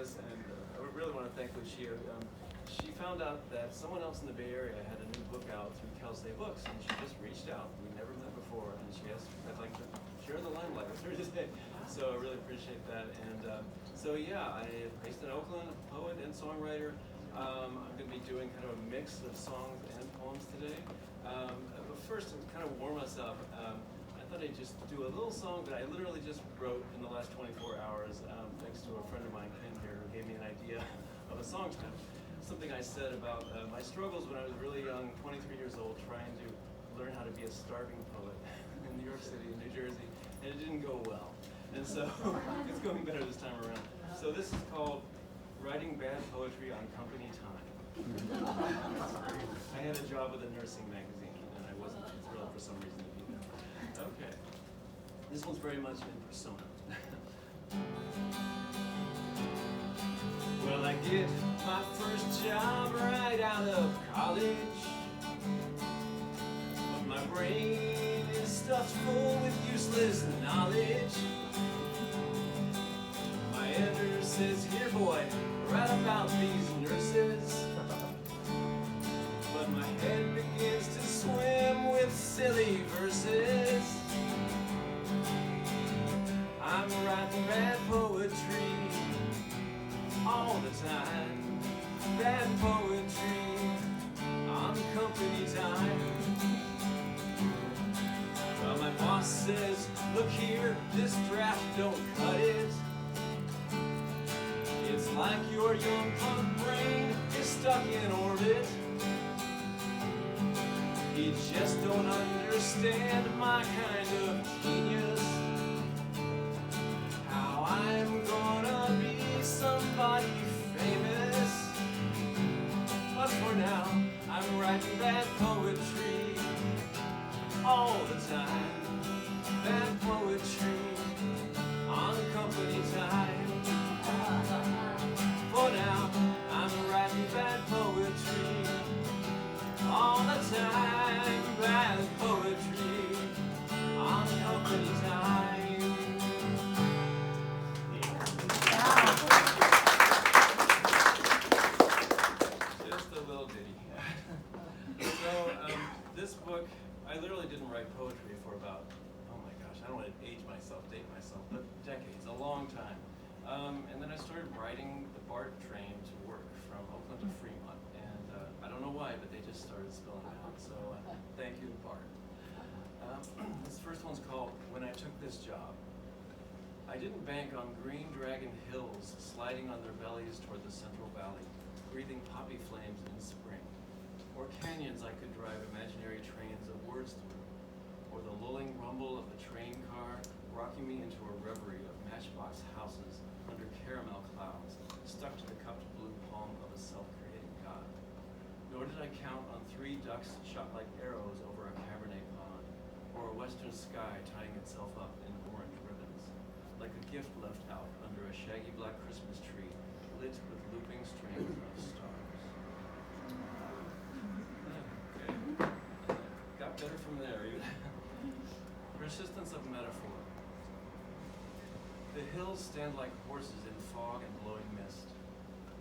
And I really want to thank Lucia. She found out that someone else in the Bay Area had a new book out through Sausalito Books, and she just reached out. We never met before, and she asked if I'd like to share the limelight with her today. So I really appreciate that. And I'm based in Oakland, a poet and songwriter. I'm going to be doing kind of a mix of songs and poems today. But first, to kind of warm us up, I thought I'd just do a little song that I literally just wrote in the last 24 hours, thanks to a friend of mine, Ken, here, who gave me an idea of a song title. Something I said about my struggles when I was really young, 23 years old, trying to learn how to be a starving poet in New York City and New Jersey, and it didn't go well. And so it's going better this time around. So this is called Writing Bad Poetry on Company Time. I had a job with a nursing magazine, and I wasn't too thrilled for some reason to be there. Okay. This one's very much in persona. Well, I get my first job right out of college, but my brain is stuffed full with useless knowledge. My editor says, "Here, boy, write about these nurses." But my head begins to swim with silly verses. I'm writing bad poetry all the time. Bad poetry on company time. Well, my boss says, "Look here, this draft don't cut it. It's like your young punk brain is stuck in orbit. You just don't understand my kind of genius. How I'm gonna be somebody famous. But for now, I'm writing bad poetry all the time. Bad poetry on company time. For now, I'm writing bad poetry all the time. Bad poetry on company time." Just a little ditty. So this book, I literally didn't write poetry for about, oh my gosh, I don't want to date myself, but decades, a long time. And then I started riding the BART train to work from Oakland to Fremont. And I don't know why, but they just started spilling out. So thank you, BART. This first one's called When I Took This Job. I didn't bank on green dragon hills sliding on their bellies toward the Central Valley, breathing poppy flames in spring, or canyons I could drive imaginary trains of words through, or the lulling rumble of the train car rocking me into a reverie of matchbox houses under caramel clouds, stuck to the cupped blue palm of a self-creating god. Nor did I count on 3 ducks shot like arrows over a Cabernet pond, or a western sky tying itself up in orange ribbons, like a gift left out under a shaggy black Christmas tree lit with looping strings of stars. Okay. Got better from there. Persistence of metaphor. The hills stand like horses in fog and blowing mist,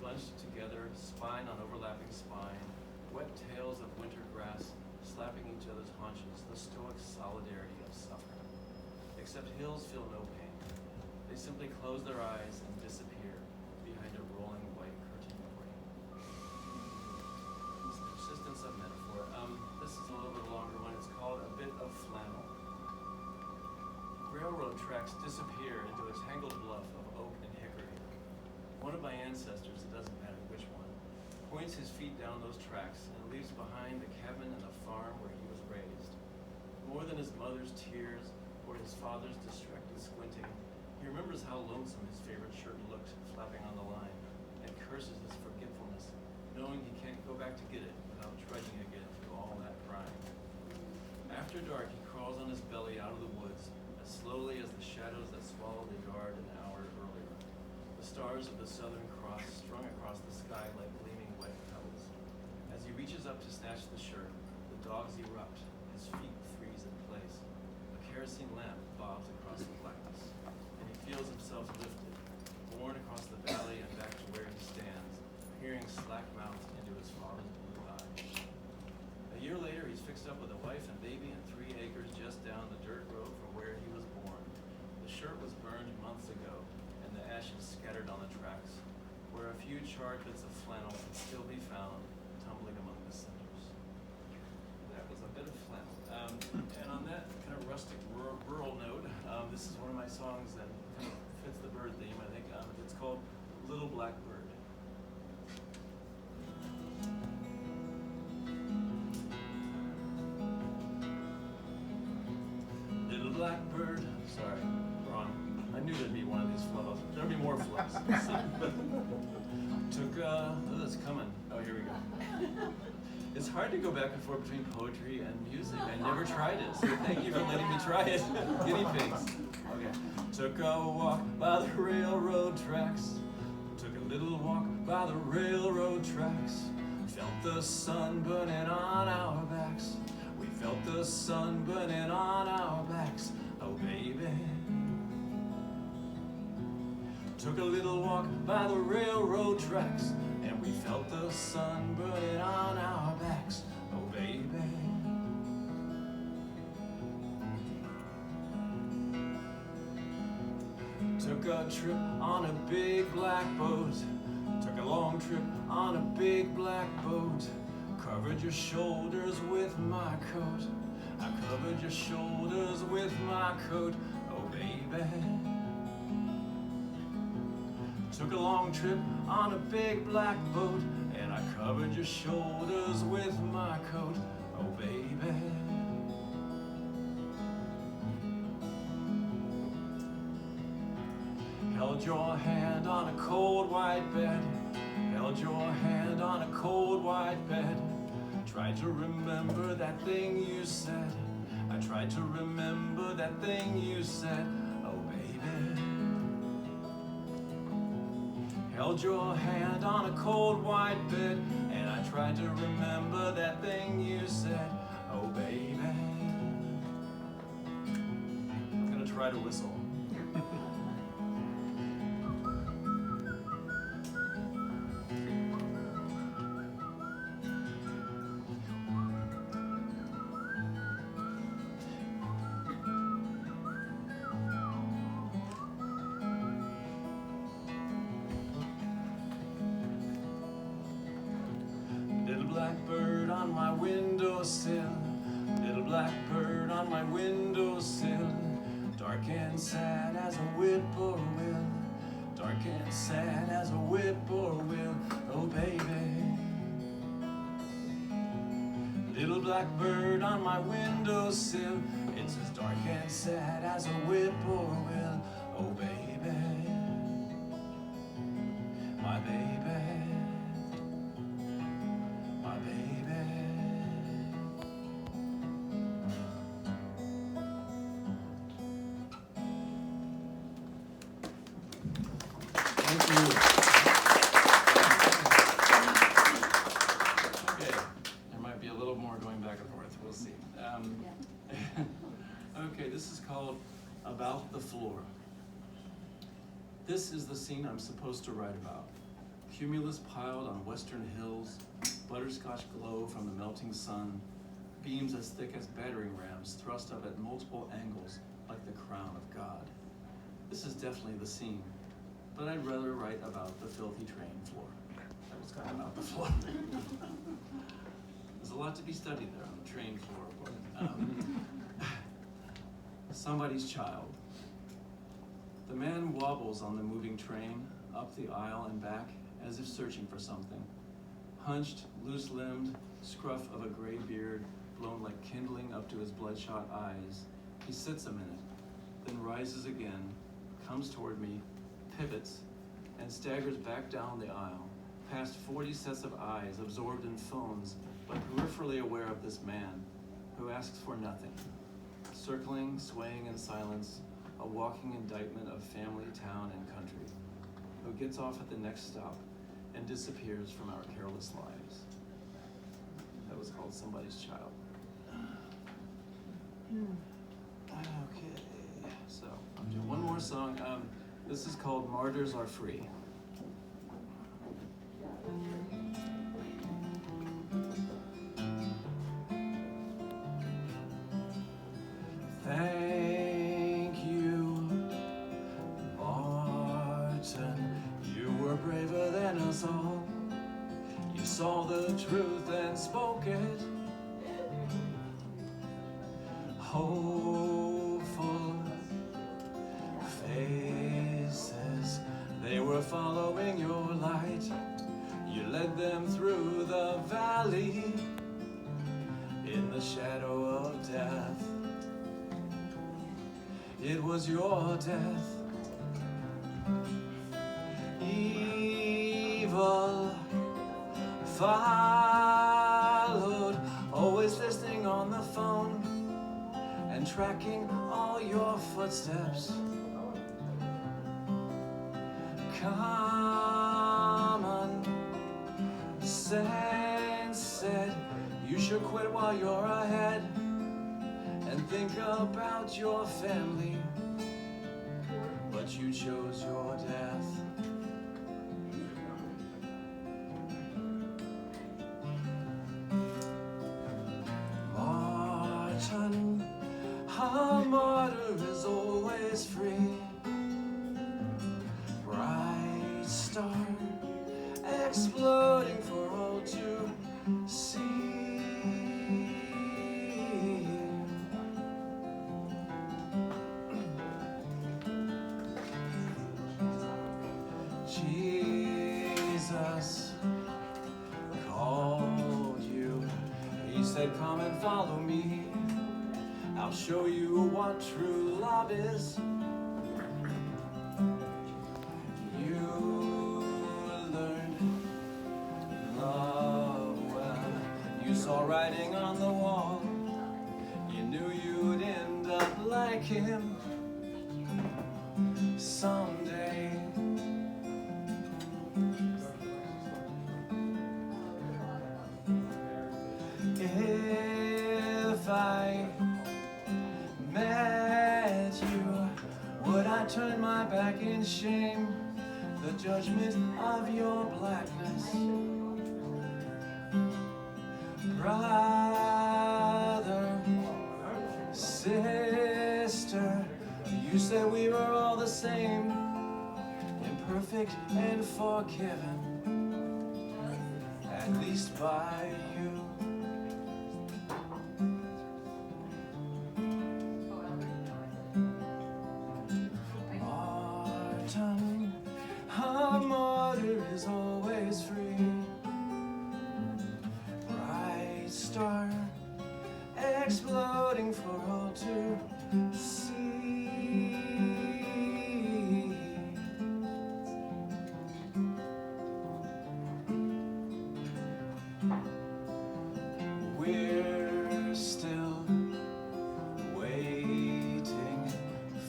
bunched together, spine on overlapping spine, wet tails of winter grass slapping each other's haunches, the stoic solidarity of suffering. Except hills feel no pain. They simply close their eyes and disappear behind a rolling white curtain of rain. Persistence of metaphor. This is a little bit longer one. It's called A Bit of Flannel. Railroad tracks disappear into a tangled bluff of oak and hickory. One of my ancestors, it doesn't matter which one, points his feet down those tracks and leaves behind the cabin and the farm where he was raised. More than his mother's tears or his father's distracted squinting, he remembers how lonesome his favorite shirt looked flapping on the line, and curses his forgetfulness, knowing he can't go back to get it without trudging again through all that crying. After dark, he crawls on his belly out of the woods, as slowly as the shadows that swallowed the yard an hour earlier. The stars of the Southern Cross strung across the sky like gleaming wet pebbles. As he reaches up to snatch the shirt, the dogs erupt, his feet freeze in place. A kerosene lamp bobs across the blackness, and he feels himself lifted, borne across the valley and back to where he stands, peering slack-mouthed into his father's blue eyes. A year later, he's fixed up with a wife and baby and 3 acres just down the dirt road from where he was born. The shirt was burned months ago, and the ashes scattered on the tracks, where a few charred bits of flannel can still be found, tumbling among the cinders. That was a bit of flannel. And on that kind of rustic rural note, this is one of my songs that kind of fits the bird theme, I think. It's called Little Black Bird. Little black bird, sorry, wrong. I knew there'd be one of these flows. There'll be more flows. It's coming. Oh, here we go. It's hard to go back and forth between poetry and music. I never tried it, so thank you for letting me try it. Guinea pigs. Okay. Took a walk by the railroad tracks. Took a little walk by the railroad tracks. Felt the sun burning on our backs. We felt the sun burning on our backs. Oh, baby. Took a little walk by the railroad tracks, and we felt the sun burning on our backs. Oh, baby. Took a trip on a big black boat. Took a long trip on a big black boat. Covered your shoulders with my coat. I covered your shoulders with my coat. Oh, baby. Took a long trip on a big black boat, and I covered your shoulders with my coat. Oh, baby. Held your hand on a cold white bed. Held your hand on a cold white bed. Tried to remember that thing you said. I tried to remember that thing you said. Oh, baby. Held your hand on a cold white bed, and I tried to remember that thing you said. Oh, baby. I'm gonna try to whistle. Blackbird on my windowsill, little blackbird on my windowsill, dark and sad as a whippoorwill, dark and sad as a whippoorwill, oh baby. Little blackbird on my windowsill, it's as dark and sad as a whippoorwill, oh baby, my baby. Thank you. Okay, there might be a little more going back and forth. We'll see. Okay, this is called About the Floor. This is the scene I'm supposed to write about. Cumulus piled on western hills, butterscotch glow from the melting sun, beams as thick as battering rams thrust up at multiple angles like the crown of God. This is definitely the scene. But I'd rather write about the filthy train floor. That was kind of about the floor. There's a lot to be studied there on the train floor. Somebody's child. The man wobbles on the moving train, up the aisle and back, as if searching for something. Hunched, loose-limbed, scruff of a gray beard, blown like kindling up to his bloodshot eyes. He sits a minute, then rises again, comes toward me, pivots, and staggers back down the aisle, past 40 sets of eyes absorbed in phones, but peripherally aware of this man, who asks for nothing. Circling, swaying in silence, a walking indictment of family, town, and country, who gets off at the next stop and disappears from our careless lives. That was called Somebody's Child. Okay, so I'll do one more song. This is called Martyrs Are Free. Thank you, Martin. You were braver than us all. You saw the truth and spoke it. Hopeful faces, they were following your light. You led them through the valley in the shadow of death. It was your death. Evil followed, always listening on the phone and tracking all your footsteps. Common sense said you should quit while you're ahead and think about your family, but you chose your death. Martin, a martyr is always free. Bright star exploding for all to see. Jesus called you. He said, come and follow me. I'll show you what true love is. You learned love well. You saw writing on the wall. You knew you'd end up like him someday. If I met you, would I turn my back in shame? The judgment of your blackness. Brother, sister, you said we were all the same, imperfect and forgiven, at least by you. Martin, a martyr is always free. Bright star exploding for all to see. We're still waiting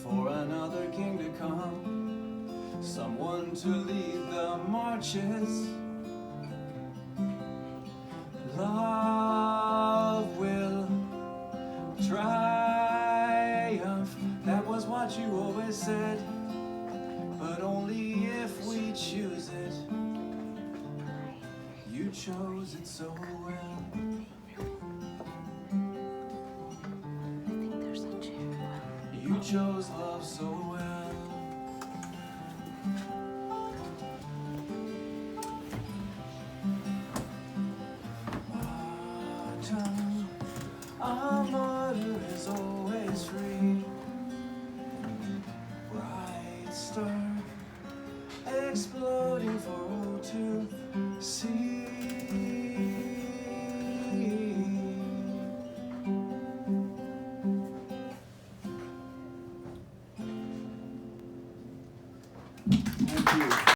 for another king to come, someone to lead the marches. Love will triumph, that was what you always said, but only if we choose it. You chose it so well. You chose love so well. Martin, a martyr is always free. Bright star exploding for all to see.